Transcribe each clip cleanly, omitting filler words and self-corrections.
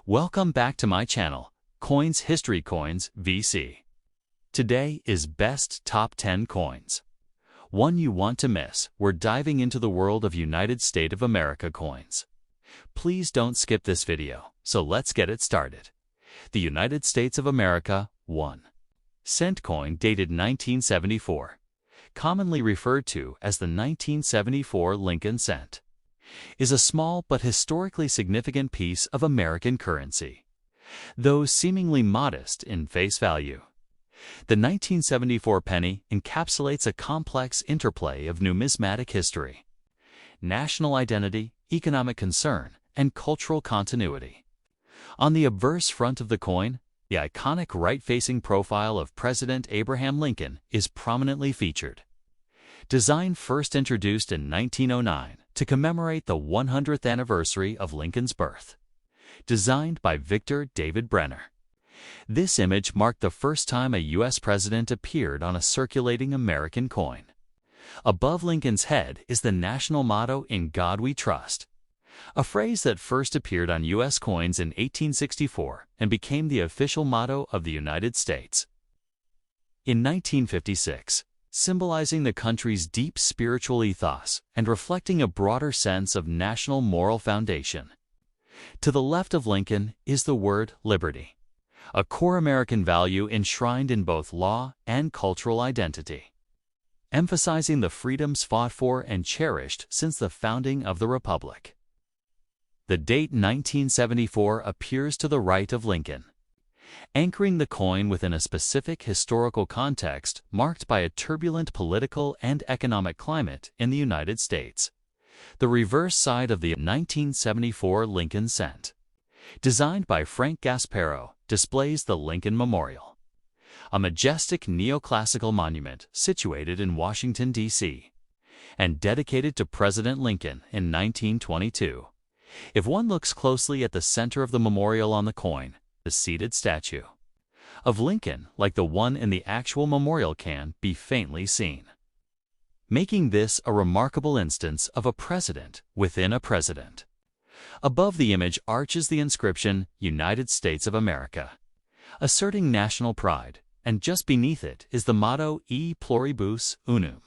Welcome back to my channel, Coins History Coins VC. Today is Best Top 10 Coins. One you want to miss. We're diving into the world of United States of America coins. Please don't skip this video, so let's get it started. The United States of America 1 cent coin dated 1974, commonly referred to as the 1974 Lincoln cent, is a small but historically significant piece of American currency, though seemingly modest in face value. The 1974 penny encapsulates a complex interplay of numismatic history, national identity, economic concern, and cultural continuity. On the obverse front of the coin, the iconic right-facing profile of President Abraham Lincoln is prominently featured. Design first introduced in 1909 to commemorate the 100th anniversary of Lincoln's birth. Designed by Victor David Brenner. This image marked the first time a U.S. president appeared on a circulating American coin. Above Lincoln's head is the national motto, "In God We Trust," a phrase that first appeared on U.S. coins in 1864 and became the official motto of the United States. In 1956, symbolizing the country's deep spiritual ethos and reflecting a broader sense of national moral foundation. To the left of Lincoln is the word liberty, a core American value enshrined in both law and cultural identity, emphasizing the freedoms fought for and cherished since the founding of the Republic. The date 1974 appears to the right of Lincoln, anchoring the coin within a specific historical context marked by a turbulent political and economic climate in the United States. The reverse side of the 1974 Lincoln cent, designed by Frank Gasparo, displays the Lincoln Memorial, a majestic neoclassical monument situated in Washington, D.C., and dedicated to President Lincoln in 1922. If one looks closely at the center of the memorial on the coin, the seated statue of Lincoln, like the one in the actual memorial, can be faintly seen, making this a remarkable instance of a president within a president. Above the image arches the inscription, "United States of America," asserting national pride, and just beneath it is the motto, "E pluribus unum,"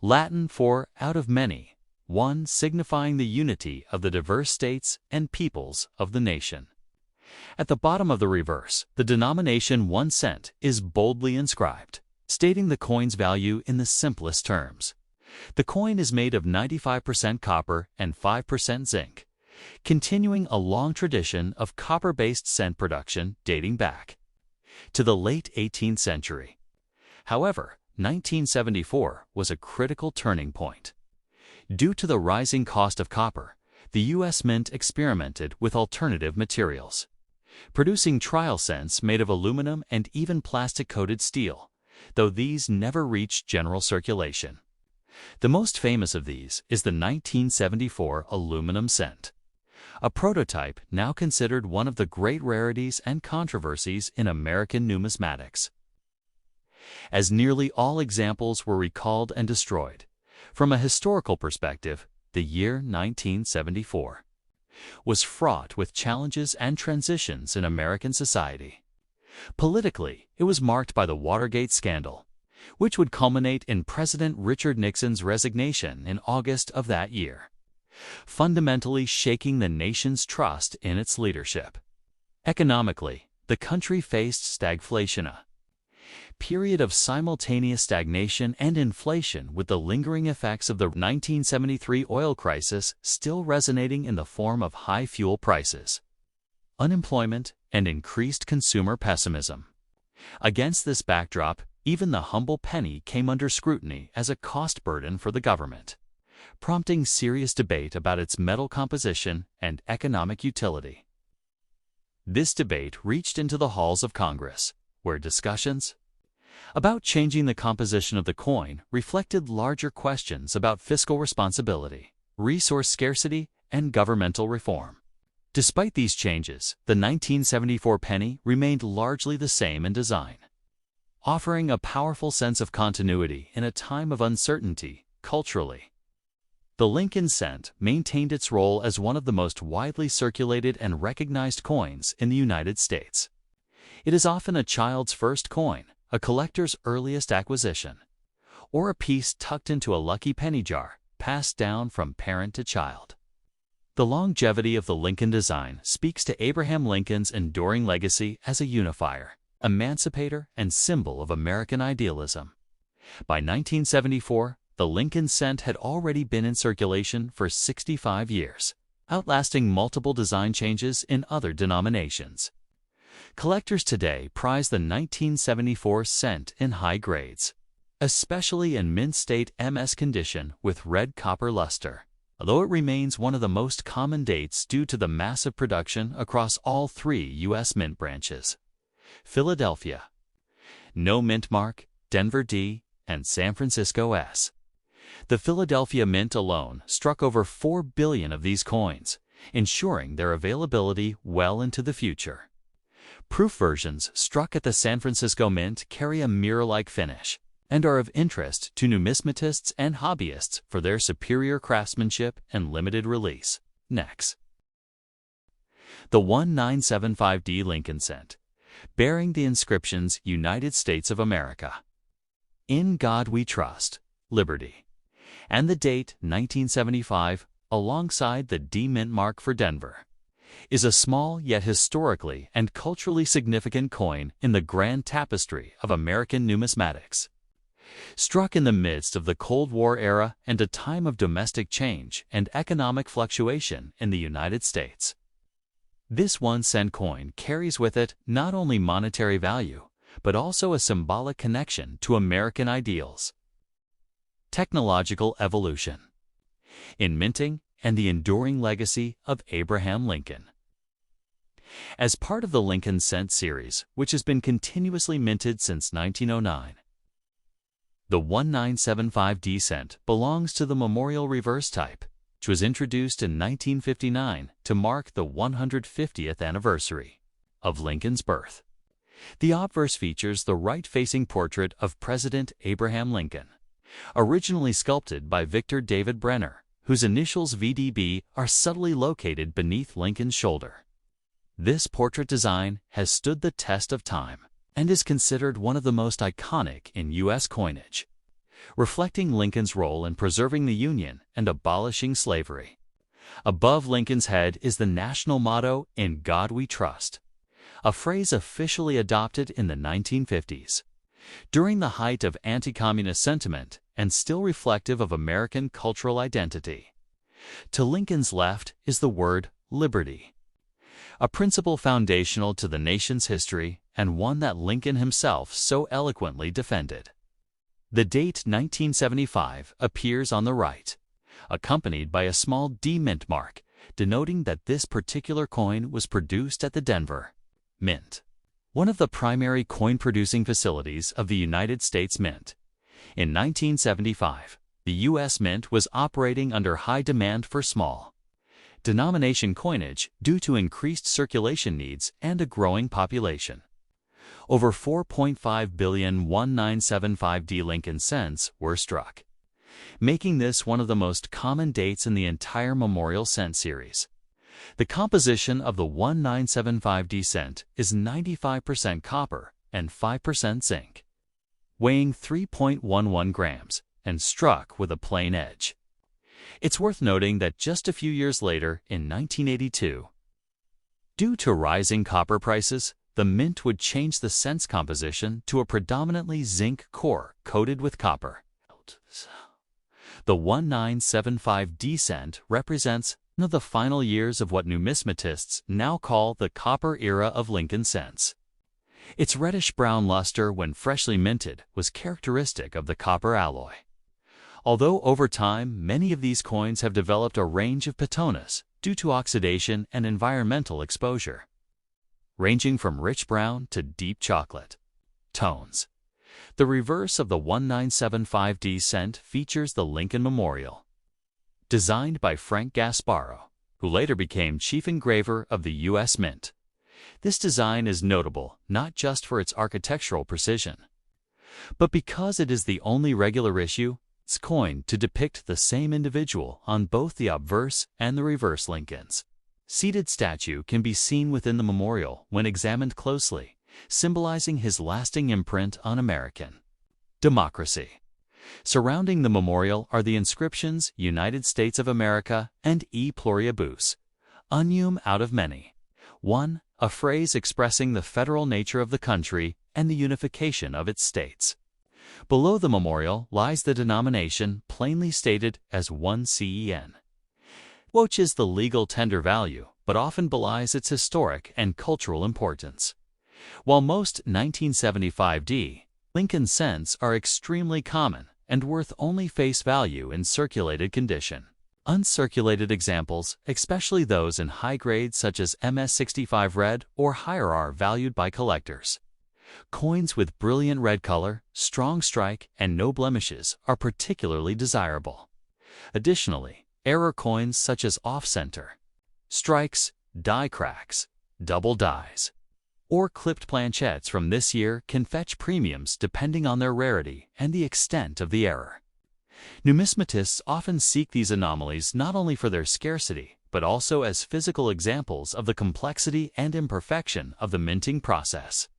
Latin for "out of many, one," signifying the unity of the diverse states and peoples of the nation. At the bottom of the reverse, the denomination 1 cent is boldly inscribed, stating the coin's value in the simplest terms. The coin is made of 95% copper and 5% zinc, continuing a long tradition of copper-based cent production dating back to the late 18th century. However, 1974 was a critical turning point. Due to the rising cost of copper, the U.S. Mint experimented with alternative materials, producing trial cents made of aluminum and even plastic-coated steel, though these never reached general circulation. The most famous of these is the 1974 aluminum cent, a prototype now considered one of the great rarities and controversies in American numismatics. As nearly all examples were recalled and destroyed, from a historical perspective, the year 1974 was fraught with challenges and transitions in American society. Politically, it was marked by the Watergate scandal, which would culminate in President Richard Nixon's resignation in August of that year, fundamentally shaking the nation's trust in its leadership. Economically, the country faced stagflation, a period of simultaneous stagnation and inflation, with the lingering effects of the 1973 oil crisis still resonating in the form of high fuel prices, unemployment, and increased consumer pessimism. Against this backdrop, even the humble penny came under scrutiny as a cost burden for the government, prompting serious debate about its metal composition and economic utility. This debate reached into the halls of Congress, where discussions about changing the composition of the coin reflected larger questions about fiscal responsibility, resource scarcity, and governmental reform. Despite these changes, the 1974 penny remained largely the same in design, offering a powerful sense of continuity in a time of uncertainty culturally. The Lincoln cent maintained its role as one of the most widely circulated and recognized coins in the United States. It is often a child's first coin, a collector's earliest acquisition, or a piece tucked into a lucky penny jar, passed down from parent to child. The longevity of the Lincoln design speaks to Abraham Lincoln's enduring legacy as a unifier, emancipator, and symbol of American idealism. By 1974, the Lincoln cent had already been in circulation for 65 years, outlasting multiple design changes in other denominations. Collectors today prize the 1974 cent in high grades, especially in mint state MS condition with red copper luster, although it remains one of the most common dates due to the massive production across all three U.S. mint branches: Philadelphia, No Mint Mark, Denver D, and San Francisco S. The Philadelphia Mint alone struck over 4 billion of these coins, ensuring their availability well into the future. Proof versions struck at the San Francisco Mint carry a mirror-like finish and are of interest to numismatists and hobbyists for their superior craftsmanship and limited release. Next, the 1975D Lincoln cent, bearing the inscriptions United States of America, In God We Trust, Liberty, and the date 1975 alongside the D mint mark for Denver, is a small yet historically and culturally significant coin in the grand tapestry of American numismatics. Struck in the midst of the Cold War era and a time of domestic change and economic fluctuation in the United States, this 1 cent coin carries with it not only monetary value, but also a symbolic connection to American ideals. Technological evolution in minting and the enduring legacy of Abraham Lincoln. As part of the Lincoln cent series, which has been continuously minted since 1909, the 1975D cent belongs to the memorial reverse type, which was introduced in 1959 to mark the 150th anniversary of Lincoln's birth. The obverse features the right-facing portrait of President Abraham Lincoln, originally sculpted by Victor David Brenner, whose initials VDB are subtly located beneath Lincoln's shoulder. This portrait design has stood the test of time and is considered one of the most iconic in U.S. coinage, reflecting Lincoln's role in preserving the Union and abolishing slavery. Above Lincoln's head is the national motto, In God We Trust, a phrase officially adopted in the 1950s, during the height of anti-communist sentiment and still reflective of American cultural identity. To Lincoln's left is the word liberty, a principle foundational to the nation's history and one that Lincoln himself so eloquently defended. The date 1975 appears on the right, accompanied by a small D mint mark, denoting that this particular coin was produced at the Denver Mint, one of the primary coin-producing facilities of the United States Mint. In 1975, the U.S. Mint was operating under high demand for small denomination coinage due to increased circulation needs and a growing population. Over 4.5 billion 1975D Lincoln cents were struck, making this one of the most common dates in the entire memorial cent series. The composition of the 1975D cent is 95% copper and 5% zinc, weighing 3.11 grams and struck with a plain edge. It's worth noting that just a few years later, in 1982, due to rising copper prices, the mint would change the cent's composition to a predominantly zinc core coated with copper. The 1975D cent represents one of the final years of what numismatists now call the copper era of Lincoln cents. Its reddish-brown luster when freshly minted was characteristic of the copper alloy. Although over time many of these coins have developed a range of patonas due to oxidation and environmental exposure, ranging from rich brown to deep chocolate tones. The reverse of the 1975D cent features the Lincoln Memorial, designed by Frank Gasparro, who later became chief engraver of the U.S. Mint. This design is notable not just for its architectural precision, but because it is the only regular issue artists coined to depict the same individual on both the obverse and the reverse Lincolns. Seated statue can be seen within the memorial when examined closely, symbolizing his lasting imprint on American democracy. Surrounding the memorial are the inscriptions United States of America and E pluribus, unum out of many. 1. A phrase expressing the federal nature of the country and the unification of its states. Below the memorial lies the denomination plainly stated as 1 CEN, which is the legal tender value, but often belies its historic and cultural importance. While most 1975D Lincoln cents are extremely common and worth only face value in circulated condition, uncirculated examples, especially those in high grades such as MS65 red or higher, are valued by collectors. Coins with brilliant red color, strong strike, and no blemishes are particularly desirable. Additionally, error coins such as off-center, strikes, die cracks, double dies, or clipped planchettes from this year can fetch premiums depending on their rarity and the extent of the error. Numismatists often seek these anomalies not only for their scarcity, but also as physical examples of the complexity and imperfection of the minting process.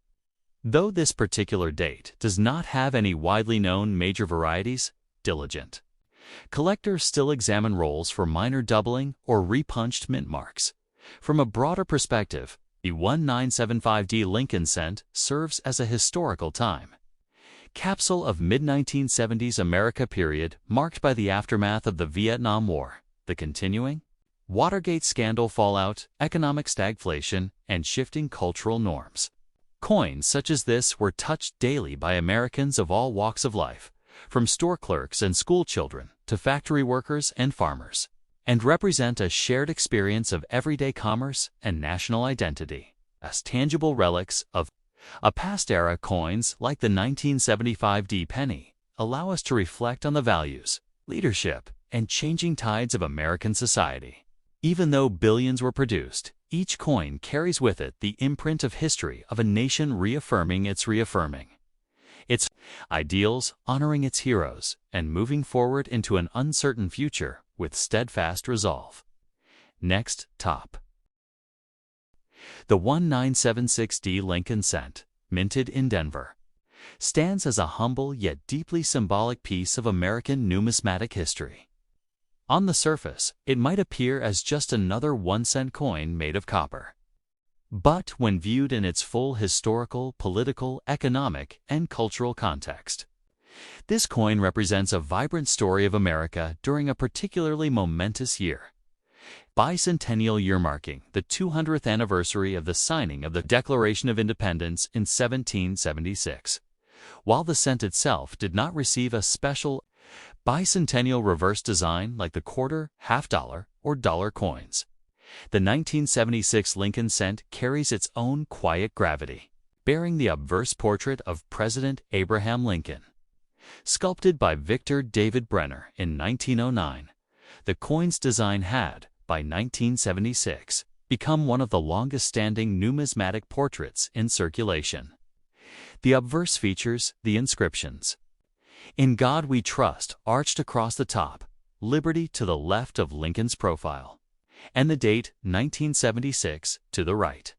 Though this particular date does not have any widely known major varieties, diligent collectors still examine rolls for minor doubling or repunched mint marks. From a broader perspective, the 1975D Lincoln cent serves as a historical time capsule of mid-1970s America period marked by the aftermath of the Vietnam War, the continuing Watergate scandal fallout, economic stagflation, and shifting cultural norms. Coins such as this were touched daily by Americans of all walks of life, from store clerks and school children to factory workers and farmers, and represent a shared experience of everyday commerce and national identity as tangible relics of a past era. Coins like the 1975D penny allow us to reflect on the values, leadership, and changing tides of American society. Even though billions were produced, each coin carries with it the imprint of history of a nation reaffirming its ideals, honoring its heroes, and moving forward into an uncertain future with steadfast resolve. Next, top. The 1976D Lincoln cent, minted in Denver, stands as a humble yet deeply symbolic piece of American numismatic history. On the surface, it might appear as just another 1-cent coin made of copper. But when viewed in its full historical, political, economic, and cultural context, this coin represents a vibrant story of America during a particularly momentous year. Bicentennial year marking the 200th anniversary of the signing of the Declaration of Independence in 1776. While the cent itself did not receive a special bicentennial reverse design like the quarter, half-dollar, or dollar coins, the 1976 Lincoln cent carries its own quiet gravity, bearing the obverse portrait of President Abraham Lincoln. Sculpted by Victor David Brenner in 1909, the coin's design had, by 1976, become one of the longest-standing numismatic portraits in circulation. The obverse features the inscriptions, "In God We Trust," arched across the top, "Liberty" to the left of Lincoln's profile, and the date 1976 to the right,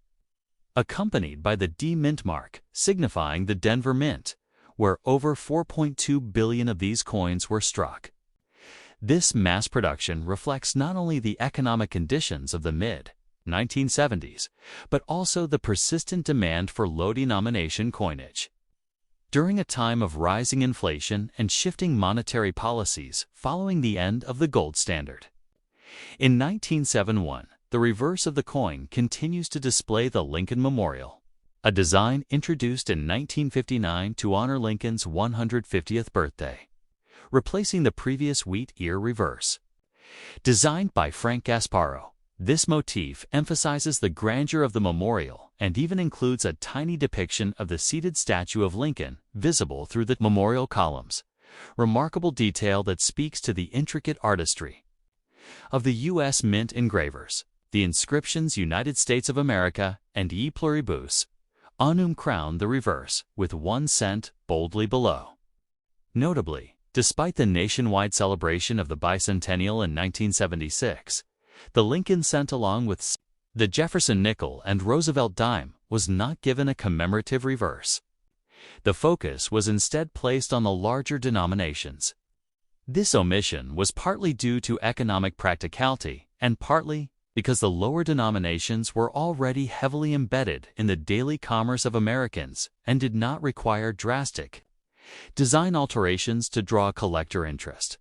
accompanied by the D mint mark signifying the Denver Mint, where over 4.2 billion of these coins were struck. This mass production reflects not only the economic conditions of the mid-1970s, but also the persistent demand for low-denomination coinage. During a time of rising inflation and shifting monetary policies following the end of the gold standard. In 1971, the reverse of the coin continues to display the Lincoln Memorial, a design introduced in 1959 to honor Lincoln's 150th birthday, replacing the previous wheat ear reverse. Designed by Frank Gasparo, this motif emphasizes the grandeur of the memorial and even includes a tiny depiction of the seated statue of Lincoln visible through the memorial columns, remarkable detail that speaks to the intricate artistry of the U.S. Mint engravers. The inscriptions United States of America and E pluribus unum crown the reverse, with 1 cent boldly below. Notably, Despite the nationwide celebration of the bicentennial in 1976, the Lincoln cent along with the Jefferson nickel and Roosevelt dime was not given a commemorative reverse. The focus was instead placed on the larger denominations. This omission was partly due to economic practicality and partly because the lower denominations were already heavily embedded in the daily commerce of Americans and did not require drastic design alterations to draw collector interest.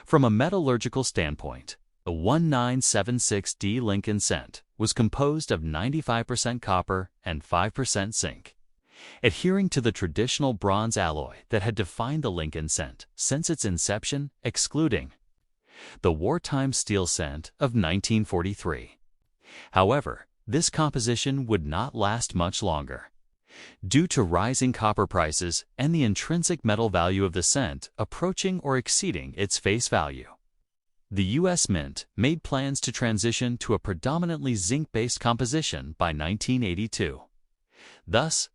From a metallurgical standpoint, the 1976D Lincoln cent was composed of 95% copper and 5% zinc, adhering to the traditional bronze alloy that had defined the Lincoln cent since its inception, excluding the wartime steel cent of 1943. However, this composition would not last much longer. Due to rising copper prices and the intrinsic metal value of the cent approaching or exceeding its face value, the U.S. Mint made plans to transition to a predominantly zinc-based composition by 1982. Thus,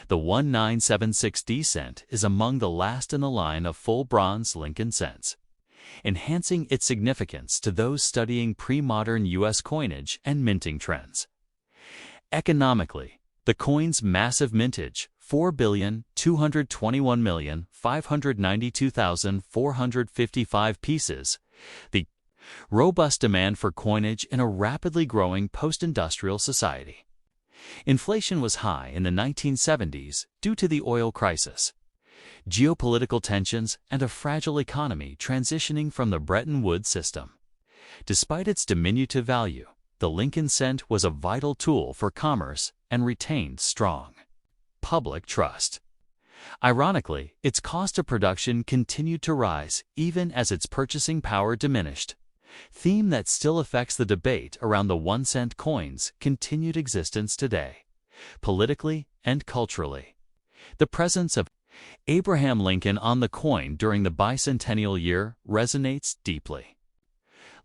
the 1976D cent is among the last in the line of full bronze Lincoln cents, enhancing its significance to those studying pre-modern U.S. coinage and minting trends. Economically, the coin's massive mintage, 4,221,592,455 pieces, the robust demand for coinage in a rapidly growing post-industrial society. Inflation was high in the 1970s due to the oil crisis, geopolitical tensions, and a fragile economy transitioning from the Bretton Woods system. Despite its diminutive value, the Lincoln cent was a vital tool for commerce and retained strong public trust. Ironically, its cost of production continued to rise even as its purchasing power diminished, theme that still affects the debate around the 1-cent coin's continued existence today. Politically and culturally, the presence of Abraham Lincoln on the coin during the bicentennial year resonates deeply.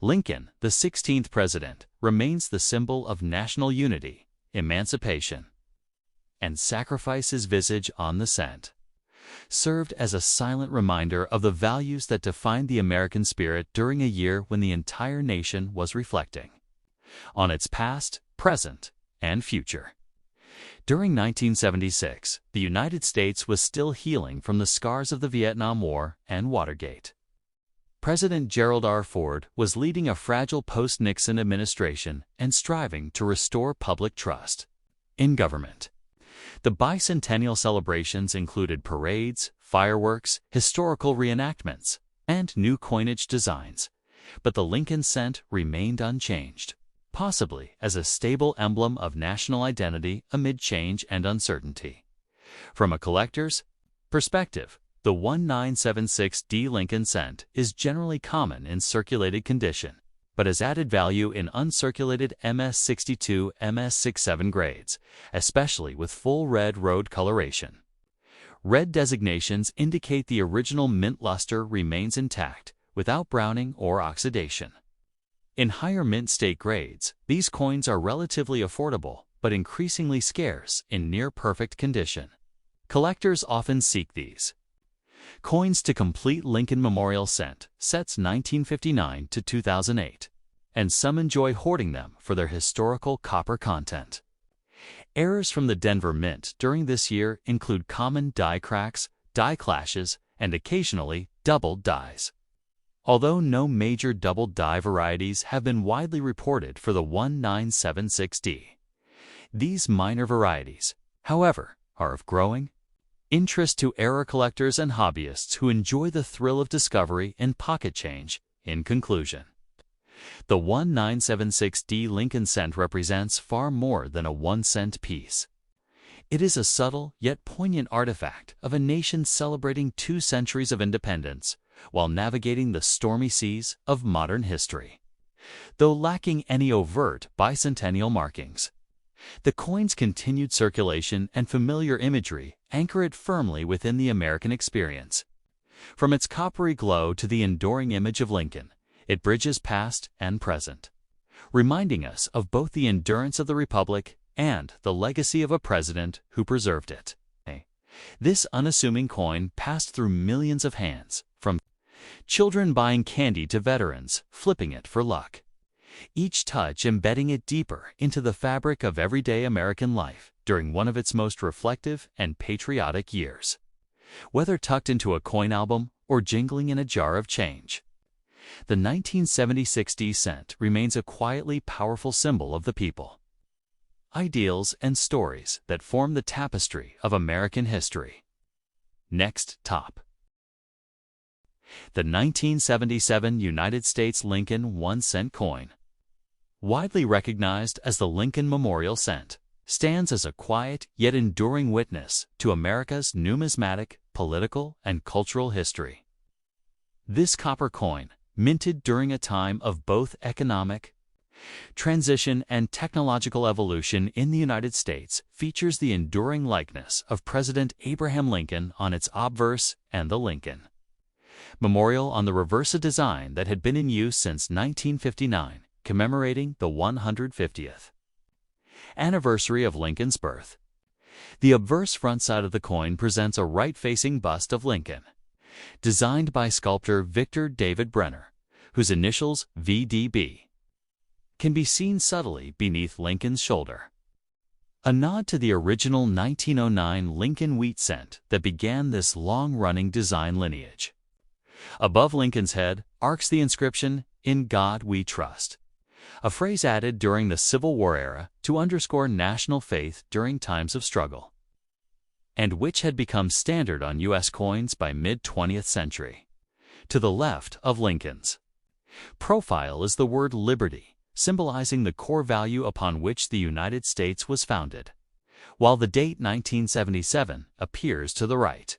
Lincoln, the 16th president, remains the symbol of national unity, emancipation, and sacrifice. His visage on the cent served as a silent reminder of the values that defined the American spirit during a year when the entire nation was reflecting on its past, present, and future. During 1976, the United States was still healing from the scars of the Vietnam War and Watergate. President Gerald R. Ford was leading a fragile post-Nixon administration and striving to restore public trust in government. The bicentennial celebrations included parades, fireworks, historical reenactments, and new coinage designs, but the Lincoln cent remained unchanged, possibly as a stable emblem of national identity amid change and uncertainty. From a collector's perspective, the 1976D Lincoln cent is generally common in circulated condition, but has added value in uncirculated MS62, MS67 grades, especially with full red road coloration. Red designations indicate the original mint luster remains intact, without browning or oxidation. In higher mint state grades, these coins are relatively affordable, but increasingly scarce in near-perfect condition. Collectors often seek these coins to complete Lincoln Memorial cent sets 1959 to 2008, and some enjoy hoarding them for their historical copper content. Errors from the Denver Mint during this year include common die cracks, die clashes, and occasionally doubled dies. Although no major doubled die varieties have been widely reported for the 1976D, these minor varieties, however, are of growing interest to error collectors and hobbyists who enjoy the thrill of discovery in pocket change. In conclusion, the 1976D Lincoln cent represents far more than a 1-cent piece. It is a subtle yet poignant artifact of a nation celebrating 2 centuries of independence while navigating the stormy seas of modern history. Though lacking any overt bicentennial markings, the coin's continued circulation and familiar imagery anchor it firmly within the American experience. From its coppery glow to the enduring image of Lincoln, it bridges past and present, reminding us of both the endurance of the Republic and the legacy of a president who preserved it. This unassuming coin passed through millions of hands, Children buying candy to veterans, flipping it for luck. Each touch embedding it deeper into the fabric of everyday American life during one of its most reflective and patriotic years. Whether tucked into a coin album or jingling in a jar of change, the 1976 cent remains a quietly powerful symbol of the people, ideals, and stories that form the tapestry of American history. Next, top. The 1977 United States Lincoln 1-cent coin. Widely recognized as the Lincoln Memorial Cent, stands as a quiet yet enduring witness to America's numismatic, political, and cultural history. This copper coin, minted during a time of both economic transition and technological evolution in the United States, features the enduring likeness of President Abraham Lincoln on its obverse and the Lincoln Memorial on the reverse, a design that had been in use since 1959, commemorating the 150th anniversary of Lincoln's birth. The obverse front side of the coin presents a right-facing bust of Lincoln, designed by sculptor Victor David Brenner, whose initials VDB can be seen subtly beneath Lincoln's shoulder. A nod to the original 1909 Lincoln wheat cent that began this long-running design lineage. Above Lincoln's head arcs the inscription, "In God We Trust," a phrase added during the Civil War era to underscore national faith during times of struggle, and which had become standard on U.S. coins by mid-20th century. To the left of Lincoln's profile is the word liberty, symbolizing the core value upon which the United States was founded, while the date 1977 appears to the right,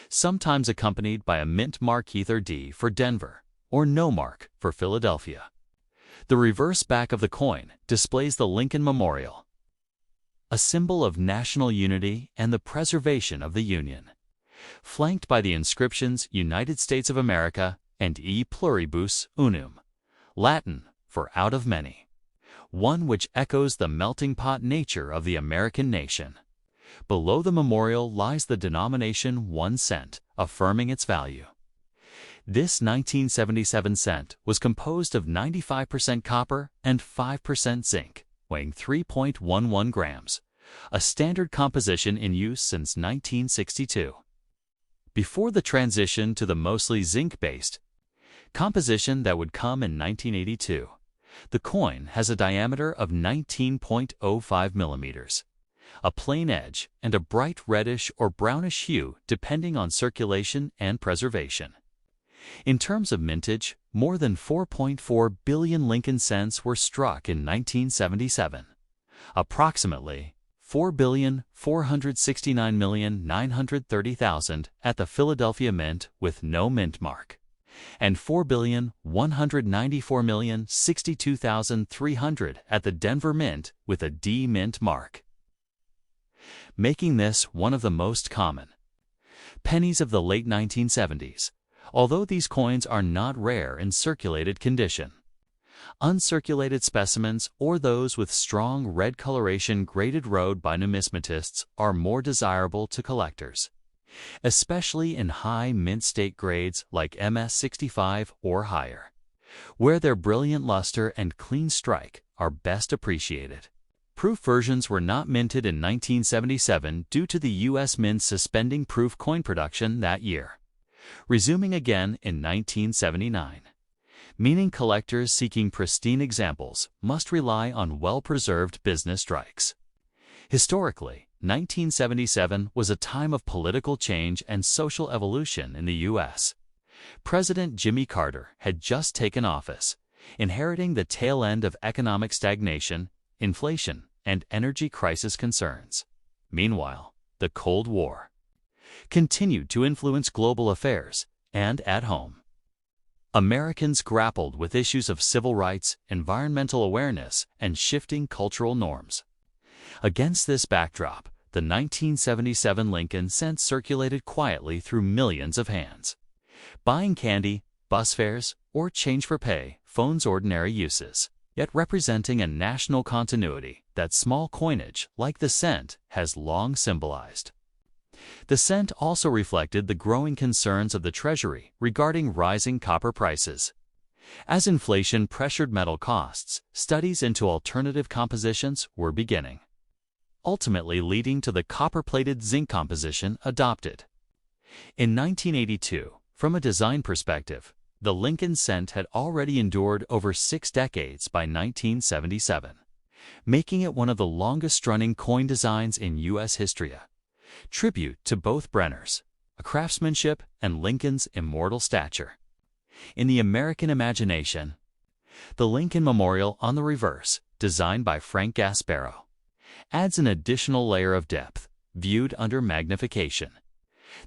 sometimes accompanied by a mint mark, either D for Denver or no mark for Philadelphia. The reverse back of the coin displays the Lincoln Memorial, a symbol of national unity and the preservation of the Union, flanked by the inscriptions United States of America and E pluribus unum, Latin for out of many, one which echoes the melting pot nature of the American nation. Below the memorial lies the denomination 1 cent, affirming its value. This 1977 cent was composed of 95% copper and 5% zinc, weighing 3.11 grams, a standard composition in use since 1962. Before the transition to the mostly zinc-based composition that would come in 1982, the coin has a diameter of 19.05 millimeters, a plain edge, and a bright reddish or brownish hue depending on circulation and preservation. In terms of mintage, more than 4.4 billion Lincoln cents were struck in 1977, approximately 4,469,930,000 at the Philadelphia Mint with no mint mark, and 4,194,062,300 at the Denver Mint with a D mint mark, making this one of the most common pennies of the late 1970s, although these coins are not rare in circulated condition. Uncirculated specimens or those with strong red coloration graded road by numismatists are more desirable to collectors, especially in high mint state grades like MS65 or higher, where their brilliant luster and clean strike are best appreciated. Proof versions were not minted in 1977 due to the U.S. Mint suspending proof coin production that year, resuming again in 1979, meaning collectors seeking pristine examples must rely on well-preserved business strikes. Historically, 1977 was a time of political change and social evolution in the U.S. President Jimmy Carter had just taken office, inheriting the tail end of economic stagnation, inflation, and energy crisis concerns. Meanwhile, the Cold War continued to influence global affairs, and at home, Americans grappled with issues of civil rights, environmental awareness, and shifting cultural norms. Against this backdrop, the 1977 Lincoln cent circulated quietly through millions of hands, buying candy, bus fares, or change for pay phone's ordinary uses, yet representing a national continuity that small coinage, like the cent, has long symbolized. The cent also reflected the growing concerns of the Treasury regarding rising copper prices. As inflation pressured metal costs, studies into alternative compositions were beginning, ultimately leading to the copper-plated zinc composition adopted. In 1982, from a design perspective, the Lincoln cent had already endured over 6 decades by 1977, making it one of the longest-running coin designs in U.S. history. A tribute to both Brenner's craftsmanship and Lincoln's immortal stature. In the American imagination, the Lincoln Memorial on the reverse, designed by Frank Gasparro, adds an additional layer of depth, viewed under magnification.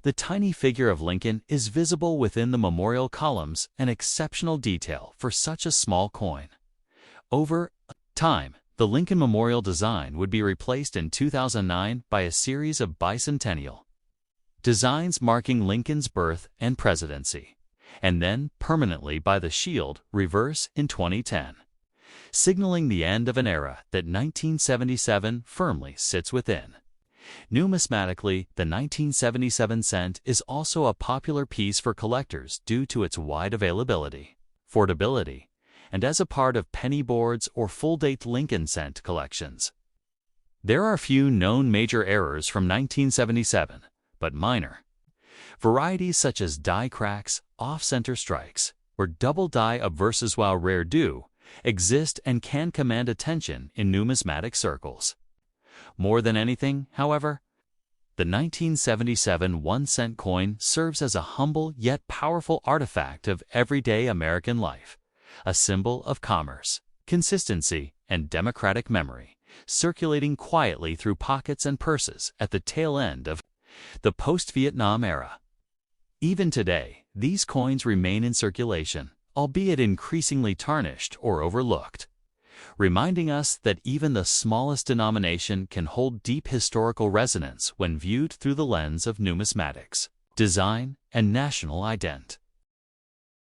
The tiny figure of Lincoln is visible within the memorial columns, an exceptional detail for such a small coin. Over time, the Lincoln Memorial design would be replaced in 2009 by a series of bicentennial designs marking Lincoln's birth and presidency, and then permanently by the shield reverse in 2010, signaling the end of an era that 1977 firmly sits within. Numismatically, the 1977 cent is also a popular piece for collectors due to its wide availability, affordability, and as a part of penny boards or full-date Lincoln cent collections. There are few known major errors from 1977, but minor varieties such as die cracks, off-center strikes, or double die obverses, while rare, do exist and can command attention in numismatic circles. More than anything, however, the 1977 1-cent coin serves as a humble yet powerful artifact of everyday American life, a symbol of commerce, consistency, and democratic memory, circulating quietly through pockets and purses at the tail end of the post-Vietnam era. Even today, these coins remain in circulation, albeit increasingly tarnished or overlooked, reminding us that even the smallest denomination can hold deep historical resonance when viewed through the lens of numismatics, design, and national ident.